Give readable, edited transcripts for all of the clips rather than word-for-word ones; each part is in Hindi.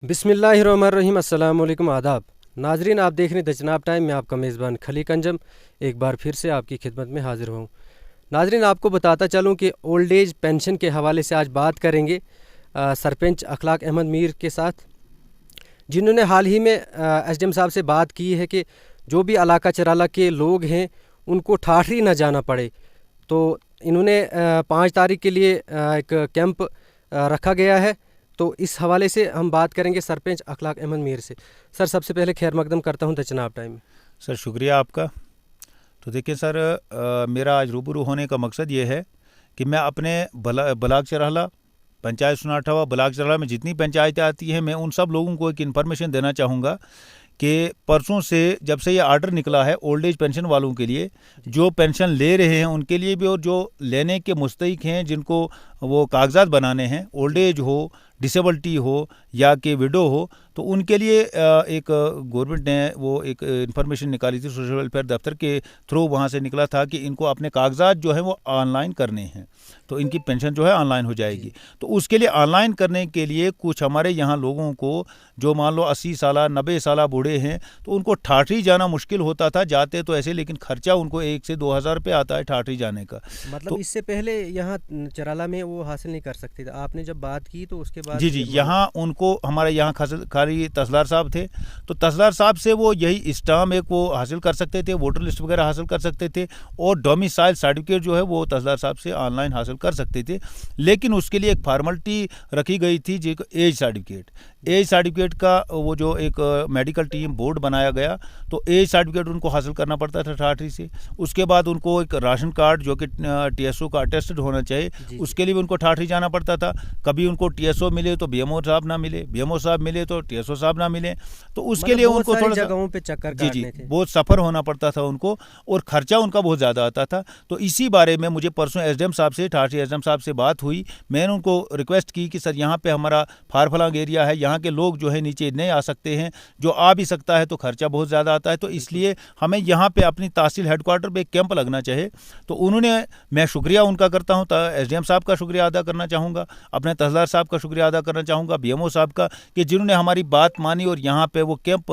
बिस्मिल्लाहिर्रहमानिर्रहीम। अस्सलाम वालेकुम, आदाब नाजरीन। आप देख रहे हैं द जनाब टाइम में। आपका मेज़बान खलीक अंजम एक बार फिर से आपकी खिदमत में हाजिर हूँ। नाजरीन, आपको बताता चलूँ कि ओल्ड एज पेंशन के हवाले से आज बात करेंगे सरपंच अखलाक अहमद मीर के साथ, जिन्होंने हाल ही में एसडीएम साहब से बात की है कि जो भी इलाका चराला के लोग हैं उनको ठाठरी ना जाना पड़े। तो इन्होंने 5 तारीख के लिए एक कैंप रखा गया है। तो इस हवाले से हम बात करेंगे सरपंच अखलाक अहमद मीर से। सर, सबसे पहले खैर मकदम करता हूँ द जनाब टाइम में। सर शुक्रिया आपका। तो देखिए सर, मेरा आज रूबरू होने का मकसद ये है कि मैं अपने ब्लाक चरहला पंचायत सुनाठवा ब्लाक चरहला में जितनी पंचायतें आती हैं, मैं उन सब लोगों को एक इन्फॉर्मेशन देना चाहूँगा कि परसों से जब से ये आर्डर निकला है ओल्ड एज पेंशन वालों के लिए, जो पेंशन ले रहे हैं उनके लिए भी और जो लेने के मुस्तहिक हैं, जिनको वो कागजात बनाने हैं, ओल्ड एज हो, डिसेबिलिटी हो या कि विडो हो, तो उनके लिए एक गवर्नमेंट ने वो एक इन्फॉर्मेशन निकाली थी सोशल वेलफेयर दफ्तर के थ्रू। वहाँ से निकला था कि इनको अपने कागजात जो है वो ऑनलाइन करने हैं, तो इनकी पेंशन जो है ऑनलाइन हो जाएगी। तो उसके लिए ऑनलाइन करने के लिए कुछ हमारे यहाँ लोगों को, जो मान लो 80 साल 90 साल बूढ़े हैं, तो उनको ठाठरी जाना मुश्किल होता था। जाते तो ऐसे, लेकिन खर्चा उनको 1 से 2 हज़ार रुपये आता है ठाठरी जाने का। मतलब तो इससे पहले यहाँ चराला में वो हासिल नहीं कर सकते थे। आपने जब बात की तो उसके बाद जी, यहाँ उनको हमारे यहाँ खाली तहसीलदार साहब थे, तो तहसीलदार साहब से वो यही स्टाम्प एक वो हासिल कर सकते थे, वोटर लिस्ट वगैरह हासिल कर सकते थे, और डोमिसाइल सर्टिफिकेट जो है वो तहसीलदार साहब से ऑनलाइन हासिल कर सकते थे। लेकिन उसके लिए एक फार्मेलिटी रखी गई थी, जो एज सर्टिफिकेट। एज सर्टिफिकेट का वो जो एक मेडिकल टीम बोर्ड बनाया गया, तो एज सर्टिफिकेट उनको हासिल करना पड़ता था ठाठरी से। उसके बाद उनको एक राशन कार्ड जो कि टीएसओ का अटेस्टेड होना चाहिए, उसके लिए भी उनको ठाठरी जाना पड़ता था। कभी उनको टीएसओ मिले तो बीएमओ साहब ना मिले, बीएमओ साहब मिले तो टीएसओ साहब ना मिले, तो उसके लिए उनको थोड़ा जगहों पे चक्कर काटने थे। बहुत सफ़र होना पड़ता था उनको, और ख़र्चा उनका बहुत ज़्यादा आता था। तो इसी बारे में मुझे परसों एसडीएम साहब से, ठाठरी एसडीएम साहब से बात हुई। मैंने उनको रिक्वेस्ट की कि सर, यहाँ पे हमारा फारफलांग एरिया है, यहाँ के लोग जो है नीचे नहीं आ सकते हैं, जो आ भी सकता है तो खर्चा बहुत ज़्यादा आता है, तो इसलिए हमें यहाँ पे अपनी तहसील हेडक्वार्टर पे एक कैंप लगना चाहिए। तो उन्होंने, मैं शुक्रिया उनका करता हूँ, एसडीएम साहब का शुक्रिया अदा करना चाहूँगा, अपने तहसीलदार साहब का शुक्रिया अदा करना चाहूँगा, बीएमओ साहब का, कि जिन्होंने हमारी बात मानी और यहाँ पे वो कैंप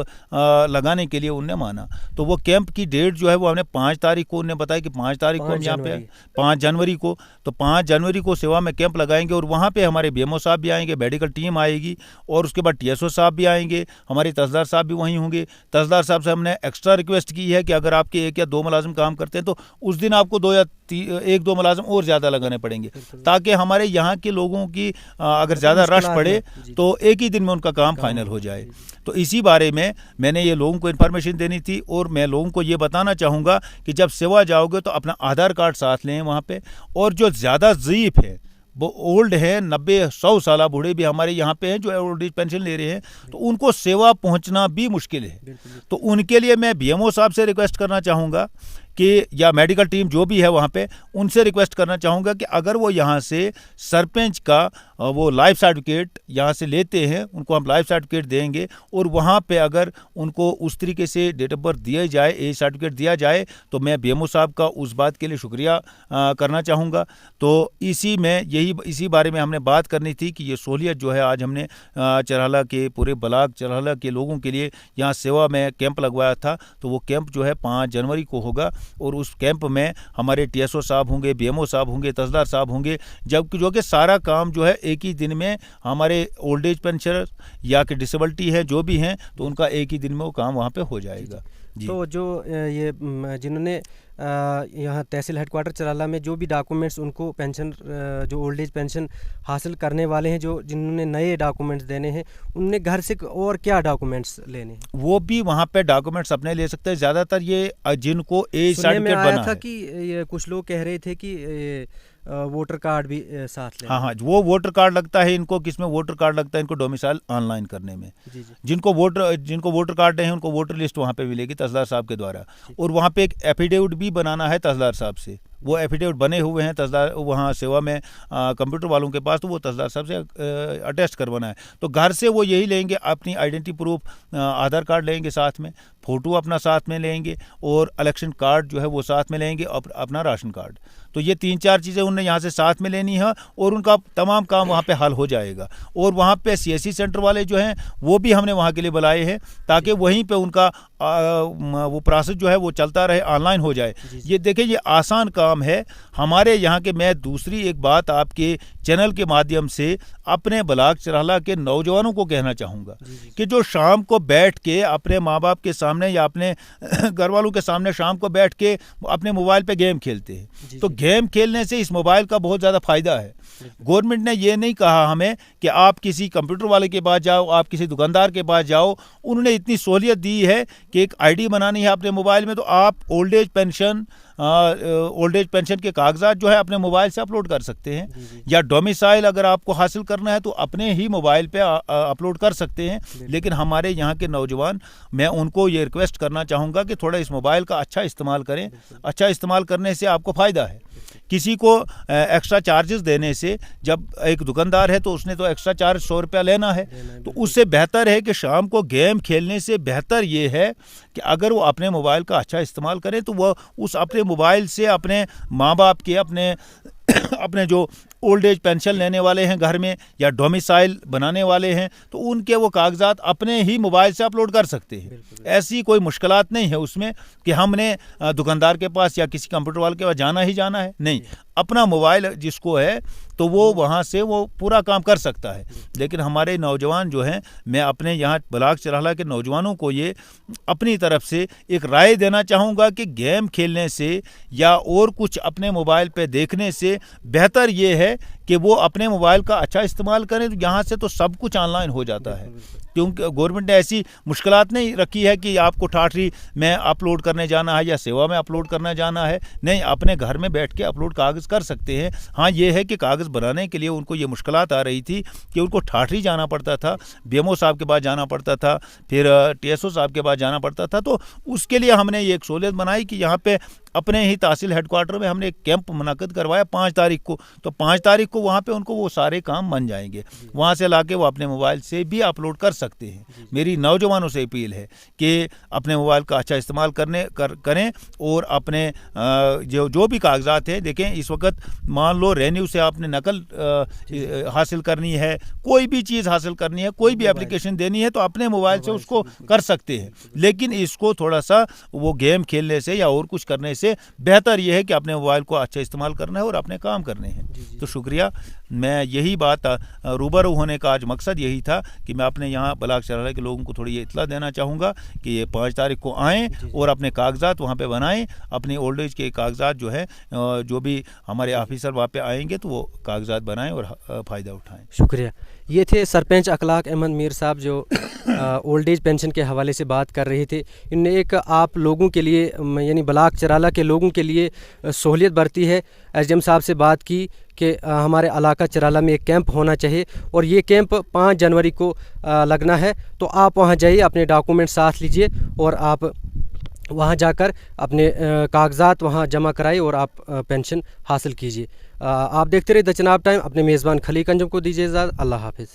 लगाने के लिए उन्होंने माना। तो वो कैंप की डेट जो है वो हमने 5 तारीख को, उन्होंने बताया कि 5 तारीख को हम यहाँ पे 5 जनवरी को, तो 5 जनवरी को सेवा में कैंप लगाएंगे, और वहाँ पे हमारे बीएमओ साहब भी आएंगे, मेडिकल टीम आएगी, और उसके बाद टीएसओ साहब भी आएंगे, हमारे तहसीलदार साहब भी वहीं होंगे। तहसीलदार साहब से हमने एक्स्ट्रा रिक्वेस्ट की है कि अगर आपके 1 या 2 मुलाजिम काम करते हैं तो उस दिन आपको 2 या 1-2 मुलाजिम और ज़्यादा लगाने पड़ेंगे, ताकि हमारे यहाँ के लोगों की अगर ज़्यादा रश पड़े तो एक ही दिन में उनका काम फाइनल हो जाए। तो इसी बारे में मैंने ये लोगों को इन्फॉर्मेशन देनी थी, और मैं लोगों को ये बताना चाहूँगा कि जब सेवा जाओगे तो अपना आधार कार्ड साथ लें वहाँ पे। और जो ज़्यादा ज़ईफ़ है, वो ओल्ड है, 90-100 साल बूढ़े भी हमारे यहाँ पे हैं जो ओल्ड एज पेंशन ले रहे हैं, तो उनको सेवा पहुँचना भी मुश्किल है। तो उनके लिए मैं बीएमओ साहब से रिक्वेस्ट करना चाहूँगा कि, या मेडिकल टीम जो भी है वहाँ पे, उनसे रिक्वेस्ट करना चाहूँगा कि अगर वो यहाँ से सरपंच का वो लाइफ सर्टिफिकेट यहाँ से लेते हैं, उनको हम लाइफ सर्टिफिकेट देंगे, और वहाँ पे अगर उनको उस तरीके से डेट ऑफ बर्थ दिया जाए, एज सर्टिफिकेट दिया जाए, तो मैं बीएमओ साहब का उस बात के लिए शुक्रिया करना चाहूँगा। तो इसी बारे में हमने बात करनी थी कि ये सहूलियत जो है आज हमने चरहला के पूरे ब्लाक चरहला के लोगों के लिए यहाँ सेवा में कैंप लगवाया था। तो वो कैंप जो है 5 जनवरी को होगा, और उस कैंप में हमारे टीएसओ साहब होंगे, बीएमओ साहब होंगे, तहसीलदार साहब होंगे, जबकि जो कि सारा काम जो है एक ही दिन में, हमारे ओल्ड एज पेंशनर या कि डिसेबिलिटी है जो भी हैं, तो उनका एक ही दिन में वो काम वहाँ पे हो जाएगा। तो जो ये जिन्होंने यहाँ तहसील हेडक्वार्टर चराला में जो भी डॉक्यूमेंट्स उनको पेंशन, जो ओल्ड एज पेंशन हासिल करने वाले हैं, जो जिन्होंने नए डॉक्यूमेंट्स देने हैं, उनने घर से और क्या डॉक्यूमेंट्स लेने हैं, वो भी वहाँ पे डॉक्यूमेंट्स अपने ले सकते हैं। ज़्यादातर ये जिनको एज सर्टिफिकेट बना था कि ये कुछ लोग कह रहे थे कि वोटर कार्ड भी साथ लें। हाँ, वो वोटर कार्ड लगता है इनको, किसमें वोटर कार्ड लगता है इनको डोमिसाइल ऑनलाइन करने में। जिनको वोटर कार्ड है उनको वोटर लिस्ट वहाँ पे मिलेगी तहसीलदार साहब के द्वारा, और वहाँ पे एक एफिडेविट भी बनाना है तहसीलदार साहब से। वो एफिडेविट बने हुए हैं तहसीलदार वहाँ सेवा में कंप्यूटर वालों के पास, तो वो तहसीलदार साहब से अटेस्ट करवाना है। तो घर से वो यही लेंगे, अपनी आइडेंटिटी प्रूफ, आधार कार्ड लेंगे साथ में, फ़ोटो अपना साथ में लेंगे और इलेक्शन कार्ड जो है वो साथ में लेंगे, अपना राशन कार्ड। तो ये 3-4 चीज़ें उन्हें यहाँ से साथ में लेनी है और उनका तमाम काम वहाँ पे हल हो जाएगा। और वहाँ पे CSC सेंटर वाले जो हैं वो भी हमने वहाँ के लिए बुलाए हैं ताकि वहीं पे उनका वो प्रोसेस जो है वो चलता रहे, ऑनलाइन हो जाए। ये देखिए, ये आसान काम है हमारे यहाँ के। मैं दूसरी एक बात आपके चैनल के माध्यम से अपने ब्लॉक चरहला के नौजवानों को कहना चाहूँगा कि जो शाम को बैठ के अपने माँ बाप के सामने या अपने घर वालों के सामने शाम को बैठ के अपने मोबाइल पे गेम खेलते हैं, तो गेम खेलने से इस मोबाइल का बहुत ज़्यादा फ़ायदा है। गवर्नमेंट ने ये नहीं कहा हमें कि आप किसी कंप्यूटर वाले के पास जाओ, आप किसी दुकानदार के पास जाओ। उन्होंने इतनी सहूलियत दी है कि एक ID बनानी है अपने मोबाइल में, तो आप ओल्ड एज पेंशन के कागजात जो है अपने मोबाइल से अपलोड कर सकते हैं। या डोमिसाइल अगर आपको हासिल करना है तो अपने ही मोबाइल पे अपलोड कर सकते हैं। लेकिन हमारे यहाँ के नौजवान, मैं उनको ये रिक्वेस्ट करना चाहूँगा कि थोड़ा इस मोबाइल का अच्छा इस्तेमाल करें। अच्छा इस्तेमाल करने से आपको फ़ायदा है। किसी को एक्स्ट्रा चार्जेस देने से, जब एक दुकानदार है तो उसने तो एक्स्ट्रा चार्ज 100 रुपया लेना है, तो उससे बेहतर है कि शाम को गेम खेलने से बेहतर ये है कि अगर वो अपने मोबाइल का अच्छा इस्तेमाल करें तो वह उस अपने मोबाइल से अपने माँ बाप के, अपने जो ओल्ड एज पेंशन लेने वाले हैं घर में या डोमिसाइल बनाने वाले हैं, तो उनके वो कागजात अपने ही मोबाइल से अपलोड कर सकते हैं। ऐसी कोई मुश्किलात नहीं है उसमें कि हमने दुकानदार के पास या किसी कंप्यूटर वाले के पास जाना ही जाना है। नहीं, अपना मोबाइल जिसको है तो वो वहाँ से वो पूरा काम कर सकता है। लेकिन हमारे नौजवान जो हैं, मैं अपने यहाँ ब्लॉक चरहला के नौजवानों को ये अपनी तरफ से एक राय देना चाहूँगा कि गेम खेलने से या और कुछ अपने मोबाइल पे देखने से बेहतर ये है कि वो अपने मोबाइल का अच्छा इस्तेमाल करें। तो यहाँ से तो सब कुछ ऑनलाइन हो जाता है, क्योंकि गवर्नमेंट ने ऐसी मुश्किलात नहीं रखी है कि आपको ठाठरी में अपलोड करने जाना है या सेवा में अपलोड करना जाना है। नहीं, अपने घर में बैठ के अपलोड कागज़ कर सकते हैं। हाँ, ये है कि कागज़ बनाने के लिए उनको ये मुश्किलात आ रही थी कि उनको ठाठरी जाना पड़ता था, BMO साहब के पास जाना पड़ता था, फिर TSO साहब के पास जाना पड़ता था। तो उसके लिए हमने ये एक सहूलियत बनाई कि यहाँ पे अपने ही तहसील हेडक्वार्टर में हमने एक कैंप मुनाकिद करवाया 5 तारीख को। तो 5 तारीख को वहाँ पे उनको वो सारे काम बन जाएंगे, वहाँ से लाके वो अपने मोबाइल से भी अपलोड कर सकते हैं। मेरी नौजवानों से अपील है कि अपने मोबाइल का अच्छा इस्तेमाल करें और अपने जो भी कागजात हैं, देखें इस वक्त मान लो रेन्यू से आपने नकल हासिल करनी है, कोई भी चीज़ हासिल करनी है, कोई भी एप्लीकेशन देनी है, तो अपने मोबाइल से उसको कर सकते हैं। लेकिन इसको थोड़ा सा वो गेम खेलने से या और कुछ करने से बेहतर यह है कि अपने मोबाइल को अच्छा इस्तेमाल करना है और अपने काम करने हैं। तो शुक्रिया। मैं यही बात रूबरू होने का आज मकसद यही था कि मैं अपने यहाँ ब्लॉक चरहला के लोगों को थोड़ी ये इत्तला देना चाहूँगा कि ये 5 तारीख को आएँ और अपने कागजात वहाँ पे बनाएं। अपने ओल्ड एज के कागजात जो है, जो भी हमारे ऑफिसर वहाँ पे आएंगे तो वो कागजात बनाएं और फ़ायदा उठाएं। शुक्रिया। ये थे सरपंच अखलाक अहमद मीर साहब जो ओल्ड एज पेंशन के हवाले से बात कर रहे थे। इनने एक आप लोगों के लिए, यानी ब्लॉक चरहला के लोगों के लिए सहूलियत बरती है। SDM साहब से बात की कि हमारे इलाका चरहला में एक कैंप होना चाहिए और ये कैंप 5 जनवरी को लगना है। तो आप वहाँ जाइए, अपने डॉक्यूमेंट साथ लीजिए और आप वहाँ जाकर अपने कागजात वहाँ जमा कराइए और आप पेंशन हासिल कीजिए। आप देखते रहिए द चनाब टाइम। अपने मेज़बान खलीक अंजुम को दीजिए इजाज़त। अल्लाह हाफिज़।